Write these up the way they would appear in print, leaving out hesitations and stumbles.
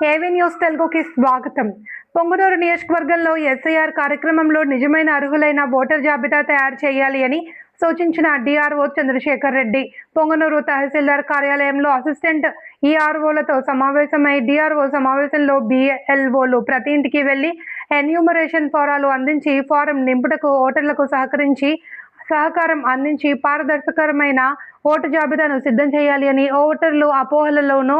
AV news తెలుగుకి స్వాగతం. పొంగనూరు నియోజకవర్గంలో ఎస్ఐఆర్ కార్యక్రమంలో నిజమైన అర్హులైన ఓటర్ జాబితా తయారు చేయాలి అని సూచించిన డిఆర్ఓ చంద్రశేఖర్ రెడ్డి పొంగనూరు తహసీల్దార్ కార్యాలయంలో అసిస్టెంట్ ఈఆర్ఓలతో సమావేశమై డిఆర్ఓ సమావేశంలో బిఎల్ఓలు ప్రతి ఇంటికి వెళ్లి ఎన్యూమరేషన్ ఫారాలు అందించి ఫారం నింపుటకు ఓటర్లకు సహకారం అందించి పారదర్శకరమైన ఓటు జాబితాను సిద్ధం చేయాలి అని, ఓటర్లు అపోహలలోనూ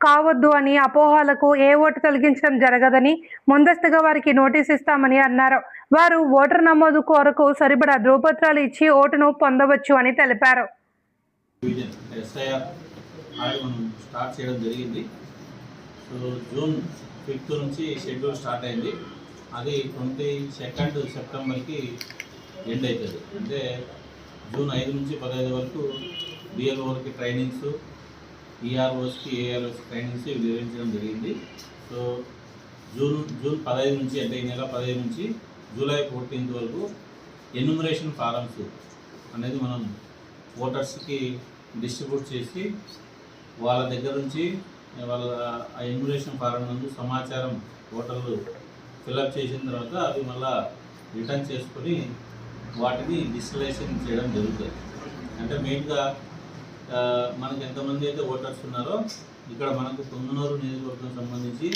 కావద్దు అని, అపోహలకు ఏ ఓటు తొలగించడం జరగదని ముందస్తుగా వారికి నోటీస్ ఇస్తామని అన్నారు. వారు ఓటర్ నమోదు కొరకు సరిపడా ధ్రువపత్రాలు ఇచ్చి ఓటును పొందవచ్చు అని తెలిపారు. జూన్ 5th నుంచి షెడ్యూల్ స్టార్ట్ అయింది. అది 22 సెప్టెంబర్కి ఎండ్ అవుతుంది. అంటే జూన్ 5 నుంచి 15 వరకు బిఎల్ఓకి ట్రైనింగ్స్, ఈఆర్ఓస్కి ఏఆర్ఓస్కి ట్రైనింగ్స్ ఇవి నిర్వహించడం జరిగింది. సో జూన్ 15 నుంచి, అంటే ఈ నెల 15 నుంచి జూలై 14th వరకు ఎన్యూమరేషన్ ఫారమ్స్ అనేది మనం ఓటర్స్కి డిస్ట్రిబ్యూట్ చేసి వాళ్ళ దగ్గర నుంచి వాళ్ళ ఆ ఎన్యూమరేషన్ ఫారం నందు సమాచారం ఓటర్లు ఫిల్అప్ చేసిన తర్వాత అవి మళ్ళీ రిటర్న్ చేసుకొని వాటిని డిజిటలైజేషన్ చేయడం జరుగుతుంది. అంటే మెయిన్గా మనకు ఎంతమంది అయితే ఓటర్స్ ఉన్నారో ఇక్కడ మనకు పొంగనూరు నియోజకవర్గం సంబంధించి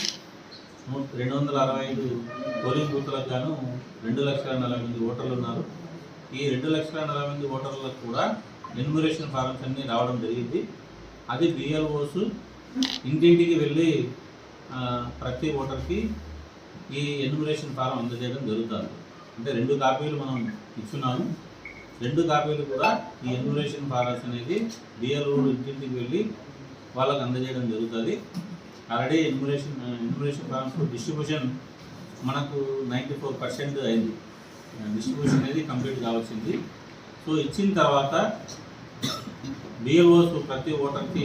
265 పోలింగ్ బూత్లకు గాను 2,40,000 ఓటర్లు ఉన్నారు. ఈ 2,40,000 ఓటర్లకు కూడా ఎన్యూమరేషన్ ఫారమ్స్ అన్నీ రావడం జరిగింది. అది బిఎల్ఓస్ ఇంటింటికి వెళ్ళి ప్రతి ఓటర్కి ఈ ఎన్యూమరేషన్ ఫారం అందజేయడం జరుగుతుంది. అంటే 2 కాపీలు మనం ఇచ్చున్నాము. 2 కాపీలు కూడా ఈ ఎన్యూమరేషన్ ఫారమ్స్ అనేది బిఎల్ఓ ఇంటింటికి వెళ్ళి వాళ్ళకు అందజేయడం జరుగుతుంది. ఆల్రెడీ ఎన్యూమరేషన్ ఫారమ్స్ డిస్ట్రిబ్యూషన్ మనకు 94% అయింది. డిస్ట్రిబ్యూషన్ అనేది కంప్లీట్ కావాల్సింది. సో ఇచ్చిన తర్వాత బిఎల్ఓస్ ప్రతి ఓటర్కి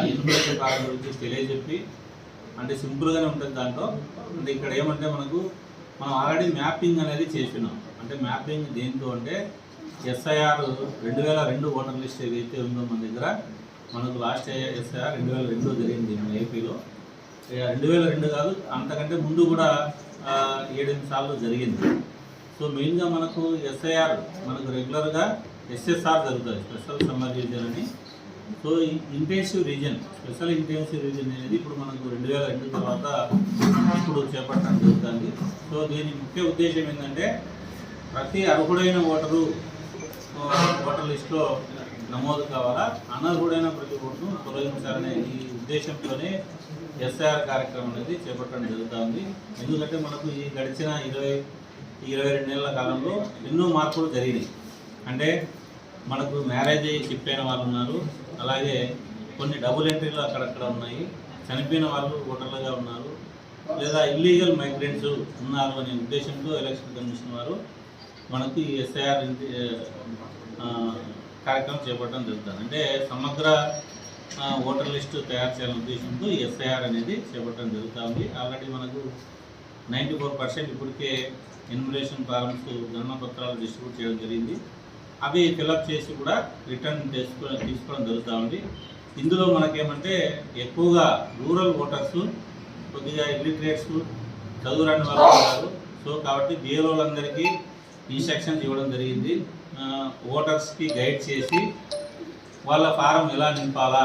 ఎన్యూమరేషన్ ఫారం గురించి తెలియజెప్పి, అంటే సింపుల్గానే ఉంటుంది దాంట్లో. అంటే ఇక్కడ ఏమంటే మనం ఆల్రెడీ మ్యాపింగ్ అనేది చేసినాం. అంటే మ్యాపింగ్ దేంతో అంటే ఎస్ఐఆర్ 2002 ఓటర్ లిస్ట్ ఏదైతే ఉందో మన దగ్గర, మనకు లాస్ట్ ఎస్ఐఆర్ 2002 జరిగింది మన ఏపీలో. 2002 కాదు, అంతకంటే ముందు కూడా 7-8 సార్లు జరిగింది. సో మెయిన్గా మనకు ఎస్ఐఆర్ మనకు రెగ్యులర్గా ఎస్ఎస్ఆర్ జరుగుతుంది, స్పెషల్ సమ్మర్ రీజియన్ అని. So intensive reason, special intensive reason అనేది ఇప్పుడు మనకు 2002 తర్వాత ఇప్పుడు చేపట్టడం జరుగుతుంది. సో దీని ముఖ్య ఉద్దేశం ఏంటంటే ప్రతి అర్హుడైన ఓటరు ఓటర్ లిస్టులో నమోదు కావాలా, అనర్హుడైన ప్రతి ఓటును తొలగించాలనే ఈ ఉద్దేశంతోనే ఎస్ఐఆర్ కార్యక్రమం అనేది చేపట్టడం జరుగుతుంది. ఎందుకంటే మనకు ఈ గడిచిన 22 నెలల కాలంలో ఎన్నో మార్పులు జరిగినాయి. అంటే మనకు మ్యారేజ్ అయ్యి షిఫ్ట్ అయిన వాళ్ళు ఉన్నారు, అలాగే కొన్ని డబుల్ ఎంట్రీలు అక్కడక్కడ ఉన్నాయి, చనిపోయిన వాళ్ళు ఓటర్లుగా ఉన్నారు, లేదా ఇల్లీగల్ మైగ్రెంట్స్ ఉన్నారు అనే ఉద్దేశంతో ఎలక్షన్ కమిషన్ వారు మనకు ఈ ఎస్ఐఆర్ కార్యక్రమం చేపట్టడం జరుగుతుంది. అంటే సమగ్ర ఓటర్ లిస్టు తయారు చేయాలనే ఉద్దేశంతో ఈ ఎస్ఐఆర్ అనేది చేపట్టడం జరుగుతుంది. ఆల్రెడీ మనకు 94% ఇప్పటికే ఎన్యూమరేషన్ ఫారమ్స్ గణన పత్రాలు డిస్ట్రిబ్యూట్ చేయడం జరిగింది. అవి ఫిలప్ చేసి కూడా రిటర్న్ తీసుకోవడం జరుగుతూ ఉంది. ఇందులో మనకేమంటే ఎక్కువగా రూరల్ ఓటర్స్, కొద్దిగా ఇల్లిటరేట్స్, చదువురాని వాళ్ళు ఉన్నారు. సో కాబట్టి బిఎల్ఓలందరికీ ఇన్స్ట్రక్షన్స్ ఇవ్వడం జరిగింది. ఓటర్స్కి గైడ్ చేసి వాళ్ళ ఫారం ఎలా నింపాలా,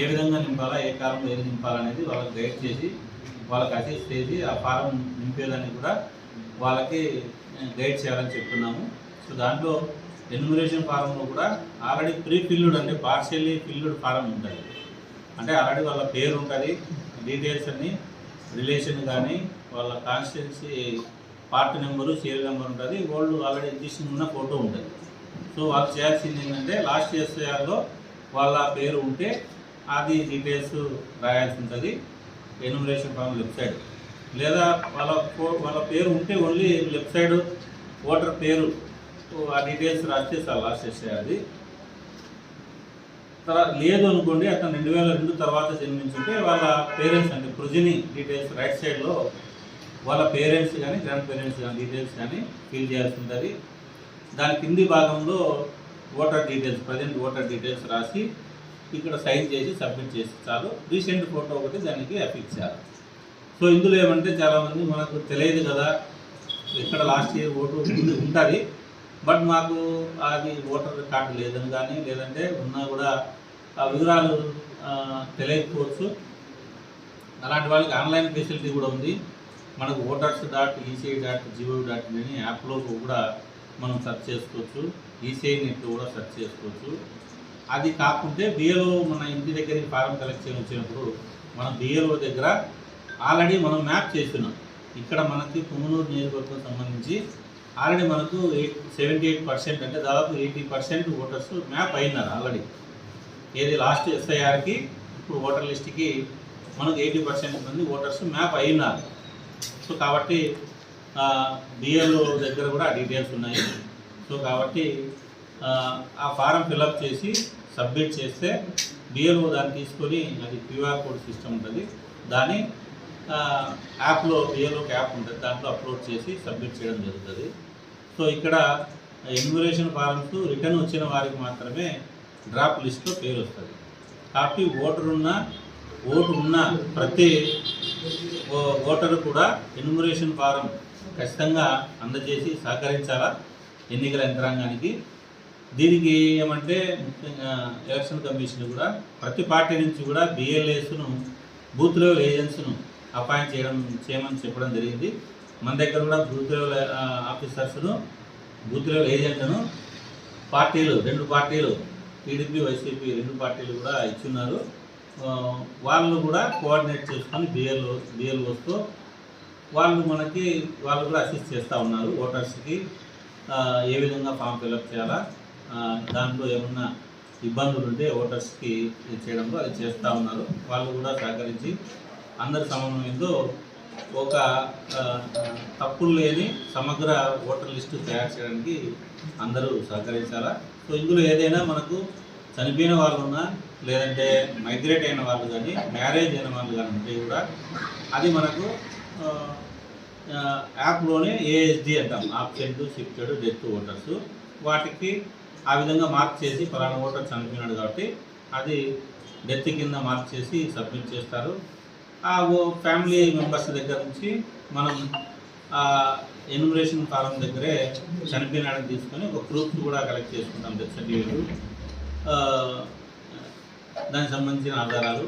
ఏ విధంగా నింపాలా, ఏ కాలంలో ఏది నింపాలనేది వాళ్ళకి గైడ్ చేసి వాళ్ళకి అసిస్ట్ చేసి ఆ ఫారం నింపేదాన్ని కూడా వాళ్ళకి గైడ్ చేయాలని చెప్తున్నాము. సో దాంట్లో ఎన్యూమరేషన్ ఫారంలో కూడా ఆల్రెడీ ప్రీ ఫిల్డ్, అంటే పార్షియల్లీ ఫిల్డ్ ఫారం ఉంటుంది. అంటే ఆల్రెడీ వాళ్ళ పేరు ఉంటుంది, డీటెయిల్స్ అన్నీ, రిలేషన్ కానీ వాళ్ళ constituency part number, serial number ఉంటుంది, వాళ్ళు ఆల్రెడీ తీసుకున్న ఫోటో ఉంటుంది. సో వాళ్ళు చేయాల్సింది ఏంటంటే లాస్ట్ ఎస్ఐఆర్లో వాళ్ళ పేరు ఉంటే అది డీటెయిల్స్ రాయాల్సి ఉంటుంది ఎన్యూమరేషన్ ఫారం లెఫ్ట్ సైడ్, లేదా వాళ్ళ పేరు ఉంటే ఓన్లీ లెఫ్ట్ సైడ్ ఓటర్ పేరు ఆ డీటెయిల్స్ రాస్తే సార్ లాస్ట్ ఎస్ఐఆర్ది. లేదు అనుకోండి, అతను 2002 తర్వాత జన్మించుంటే వాళ్ళ పేరెంట్స్, అంటే ప్రొజెనీ డీటెయిల్స్ రైట్ సైడ్లో వాళ్ళ పేరెంట్స్ కానీ గ్రాండ్ పేరెంట్స్ కానీ డీటెయిల్స్ కానీ ఫిల్ చేయాల్సి ఉంటుంది. దాని కింది భాగంలో voter details, present voter details రాసి ఇక్కడ సైన్ చేసి సబ్మిట్ చేసి చాలు. రీసెంట్ ఫోటో ఒకటి దానికి అఫిక్స్ చేయాలి. సో ఇందులో ఏమంటే చాలామంది మనకు తెలియదు కదా, ఇక్కడ లాస్ట్ ఇయర్ ఓటు ఉంటుంది బట్ మాకు అది ఓటర్ కార్డు లేదని కానీ లేదంటే ఉన్నా కూడా ఆ వివరాలు తెలియకపోవచ్చు. అలాంటి వాళ్ళకి ఆన్లైన్ ఫెసిలిటీ కూడా ఉంది. మనకు voters.eci.gov.in అని యాప్లో కూడా మనం సెర్చ్ చేసుకోవచ్చు. ఈసీఐ నెట్లో కూడా సెర్చ్ చేసుకోవచ్చు. అది కాకుంటే బిఎల్ఓ మన ఇంటి దగ్గరికి ఫారం కలెక్ట్ చేయని వచ్చినప్పుడు మనం బిఎల్ఓ దగ్గర ఆల్రెడీ మనం మ్యాప్ చేస్తున్నాం. ఇక్కడ మనకి పుంగనూరు నియోజకవర్గం సంబంధించి ఆల్రెడీ మనకు 78% అంటే దాదాపు 80% ఓటర్స్ మ్యాప్ అయినారు ఆల్రెడీ. ఏది లాస్ట్ ఎస్ఐఆర్కి ఇప్పుడు ఓటర్ లిస్ట్కి మనకు 80% మంది ఓటర్స్ మ్యాప్ అయినారు. సో కాబట్టి బిఎల్ఓ దగ్గర కూడా డీటెయిల్స్ ఉన్నాయి. సో కాబట్టి ఆ ఫారం ఫిల్అప్ చేసి సబ్మిట్ చేస్తే బిఎల్ఓ దాన్ని తీసుకొని, అది క్యూఆర్ కోడ్ సిస్టమ్ ఉంటుంది, దాన్ని యాప్లో బిఎల్ఓకి యాప్ ఉంటుంది, దాంట్లో అప్లోడ్ చేసి సబ్మిట్ చేయడం జరుగుతుంది. సో ఇక్కడ ఎన్యుమరేషన్ ఫారమ్స్ రిటర్న్ వచ్చిన వారికి మాత్రమే డ్రాప్ లిస్ట్లో పేరు వస్తుంది. కాబట్టి ఓటు ఉన్న ప్రతి ఓటరు కూడా ఎన్యుమరేషన్ ఫారం ఖచ్చితంగా అందజేసి సహకరించాలా ఎన్నికల యంత్రాంగానికి. దీనికి ఏమంటే ముఖ్యంగా ఎలక్షన్ కమిషన్ కూడా ప్రతి పార్టీ నుంచి కూడా బిఎల్ఏస్ను బూత్ లెవెల్ ఏజెంట్స్ను అపాయింట్ చేయమని చెప్పడం జరిగింది. మన దగ్గర కూడా బూత్ లెవెల్ ఆఫీసర్స్ను, బూత్ లెవెల్ ఏజెంట్లను రెండు పార్టీలు టీడీపీ వైసీపీ 2 పార్టీలు కూడా ఇచ్చున్నారు. వాళ్ళు కూడా కోఆర్డినేట్ చేసుకొని బిఎల్ఓస్తో వాళ్ళు కూడా అసిస్ట్ చేస్తూ ఉన్నారు. ఓటర్స్కి ఏ విధంగా ఫామ్ ఫిల్అప్ చేయాలా, దాంట్లో ఏమన్నా ఇబ్బందులు ఉంటే ఓటర్స్కి చేయడంలో అది చేస్తూ ఉన్నారు. వాళ్ళు కూడా సహకరించి అందరి సమన్వయంతో ఒక తప్పులు లేని సమగ్ర ఓటర్ లిస్టు తయారు చేయడానికి అందరూ సహకరించాలా. సో ఇందులో ఏదైనా మనకు చనిపోయిన వాళ్ళు ఉన్నా, లేదంటే మైగ్రేట్ అయిన వాళ్ళు కానీ, మ్యారేజ్ అయిన వాళ్ళు కానీ ఉంటే కూడా అది మనకు యాప్లోనే ఏఎస్డి అంటాం, ఆబ్సెంట్, షిఫ్టెడ్, డెత్ ఓటర్స్, వాటికి ఆ విధంగా మార్క్ చేసి ఫలానా ఓటర్ చనిపోయినాడు కాబట్టి అది డెత్ కింద మార్క్ చేసి సబ్మిట్ చేస్తారు. ఆ ఫ్యామిలీ మెంబర్స్ దగ్గర నుంచి మనం ఎన్యుమరేషన్ ఫారం దగ్గరే చనిపోయినాడని తీసుకొని ఒక ప్రూఫ్ కూడా కలెక్ట్ చేసుకుంటాం, డెత్ సర్టిఫికేట్, దానికి సంబంధించిన ఆధారాలు.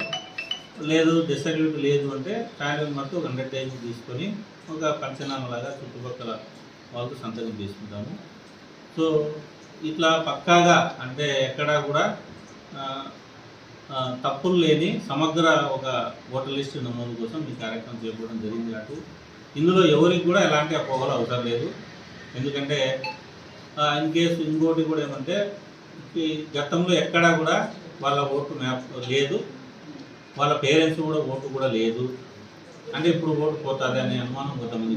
లేదు డెత్ సర్టిఫికేట్ లేదు అంటే ఫ్యామిలీ మెంబర్తో 100 డేస్ తీసుకొని ఒక పంచనామాలాగా చుట్టుపక్కల వాళ్ళతో సంతకం తీసుకుంటాము. సో ఇట్లా పక్కాగా అంటే ఎక్కడా కూడా తప్పులు లేని సమగ్ర ఒక ఓటర్ లిస్టు నమోదు కోసం ఈ కార్యక్రమం చేపట్టడం జరిగింది. కాబట్టి ఇందులో ఎవరికి కూడా ఎలాంటి అపోహలు అవసరం లేదు. ఎందుకంటే ఇన్ కేసు ఇంకోటి కూడా ఏమంటే ఈ గతంలో ఎక్కడా కూడా వాళ్ళ ఓటు మ్యాప్ లేదు, వాళ్ళ పేరెంట్స్ కూడా ఓటు కూడా లేదు అంటే ఇప్పుడు ఓటు పోతుంది అనే అనుమానం కొంతమంది.